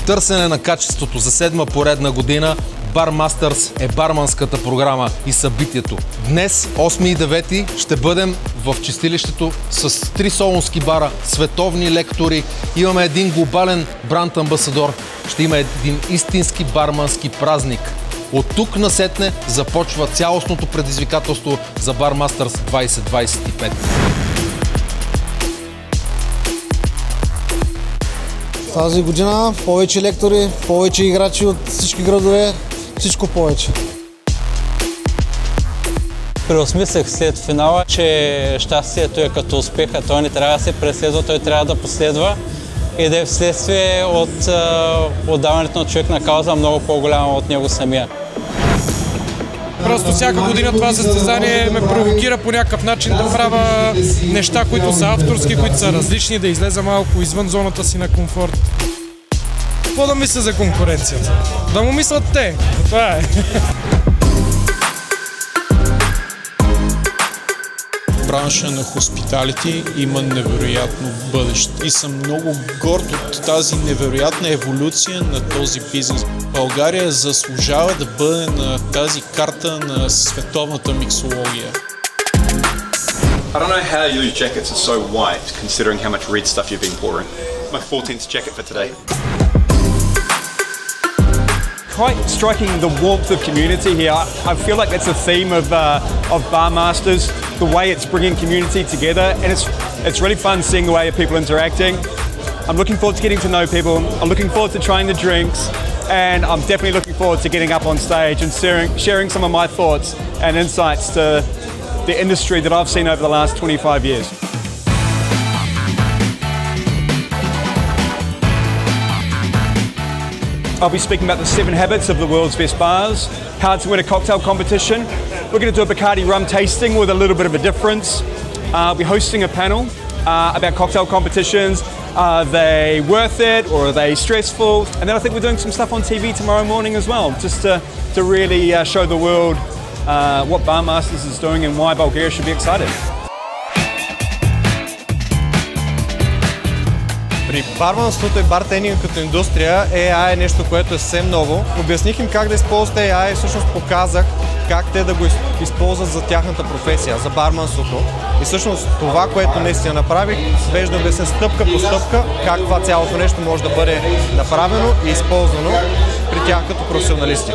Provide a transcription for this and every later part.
търсене на качеството за 7-ма поредна година, Bar Masters е барманската програма и събитието. Днес, 8 и 9, ще бъдем в чистилището с 3 солунски бара, световни лектори. Имаме един глобален бранд амбасадор. Ще има един истински бармански празник. От тук насетне започва цялостното предизвикателство за Bar Masters 2025. Тази година повече лектори, повече играчи от всички градове, всичко повече. Преосмислих след финала, че щастието е като успеха. Той не трябва да се преследва, той трябва да последва и да е вследствие от отдаването на човек на кауза много по-голяма от него самия. Просто всяка година това състезание ме провокира по някакъв начин да правя неща, които са авторски, които са различни, да излеза малко извън зоната си на комфорт. Какво да мисля за конкуренцията? Да му мислят те. Това е. Бранша на хоспиталити има невероятно бъдеще и съм много горд от тази невероятна еволюция на този бизнес. България заслужава да бъде на тази карта на световната миксология. I don't know how your jackets are so white considering how much red stuff you've been pouring. My 14th jacket for today. Quite striking the warmth of community here. I feel like that's the theme of Bar Masters, the way it's bringing community together, and it's really fun seeing the way people interacting. I'm looking forward to getting to know people. I'm looking forward to trying the drinks, and I'm definitely looking forward to getting up on stage and sharing some of my thoughts and insights to the industry that I've seen over the last 25 years. I'll be speaking about the 7 habits of the world's best bars, how to win a cocktail competition. We're going to do a Bacardi rum tasting with a little bit of a difference. We'll be hosting a panel about cocktail competitions. Are they worth it or are they stressful? And then I think we're doing some stuff on TV tomorrow morning as well, just to really show the world what Bar Masters is doing and why Bulgaria should be excited. При барманството и бартендинг като индустрия AI е нещо, което е съвсем ново. Обясних им как да използват AI и всъщност показах как те да го използват за тяхната професия, за барманството. И всъщност това, което наистина направих, беше да обясня стъпка по стъпка как това цялото нещо може да бъде направено и използвано при тях като професионалисти.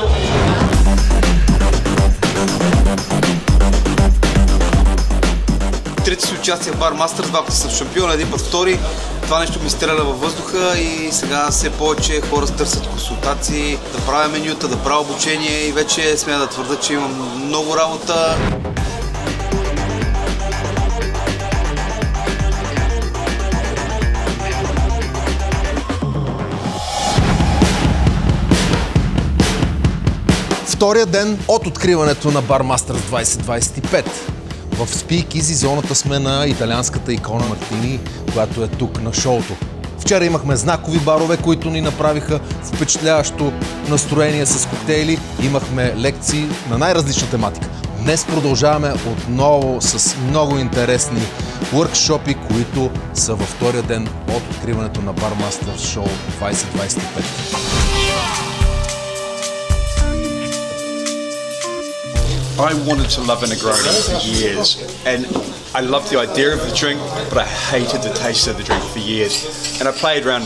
Трети си участие в Bar Masters, 2 пъти съм шампион, 1 път втори. Това нещо ми стреля във въздуха и сега все повече хора търсят консултации, да правя менюта, да правя обучение и вече смея да твърда, че имам много работа. Втория ден от откриването на Bar Masters 2025. В Speak Easy зоната сме на италианската икона Мартини, която е тук на шоуто. Вчера имахме знакови барове, които ни направиха впечатляващо настроение с коктейли. Имахме лекции на най-различна тематика. Днес продължаваме отново с много интересни workshop-и, които са във втория ден от откриването на Bar Masters Show 2025. I wanted to love a Negroni for years, and I loved the idea of the drink, but I hated the taste of the drink for years. And I played around,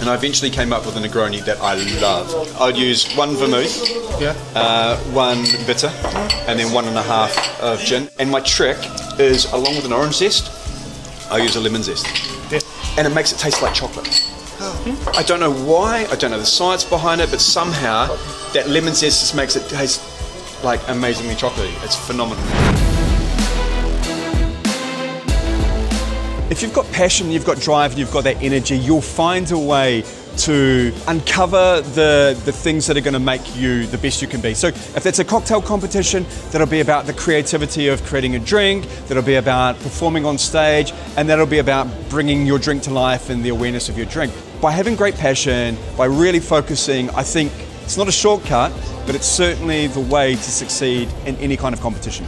and I eventually came up with a Negroni that I love. I'd use 1 vermouth, 1 bitter, and then 1.5 of gin. And my trick is, along with an orange zest, I use a lemon zest. And it makes it taste like chocolate. I don't know why, I don't know the science behind it, but somehow that lemon zest just makes it taste like amazingly chocolatey. It's phenomenal. If you've got passion, you've got drive, and you've got that energy, you'll find a way to uncover the things that are going to make you the best you can be. So if that's a cocktail competition, that'll be about the creativity of creating a drink, that'll be about performing on stage, and that'll be about bringing your drink to life and the awareness of your drink. By having great passion, by really focusing, I think it's not a shortcut, but it's certainly the way to succeed in any kind of competition.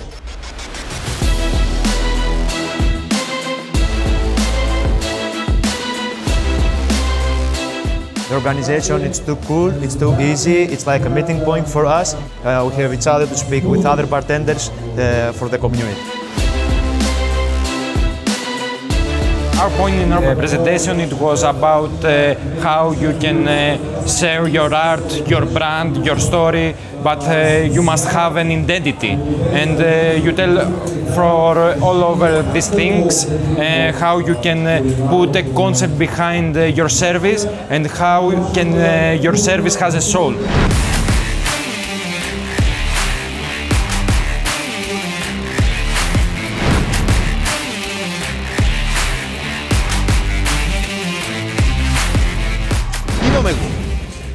The organization. It's too cool, it's too easy, it's like a meeting point for us. We have each other to speak with other bartenders for the community. Our point in our presentation, it was about how you can share your art, your brand, your story, but you must have an identity. And you tell for all over these things how you can put a concept behind your service and how can your service has a soul. Имаме го.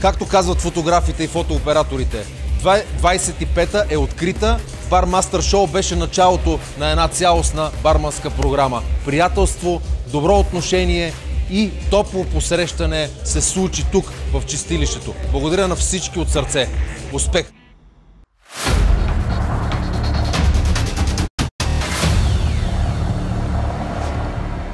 Както казват фотографите и фотооператорите, 25-та е открита. Бармастър Шоу беше началото на една цялостна барманска програма. Приятелство, добро отношение и топло посрещане се случи тук в чистилището. Благодаря на всички от сърце. Успех!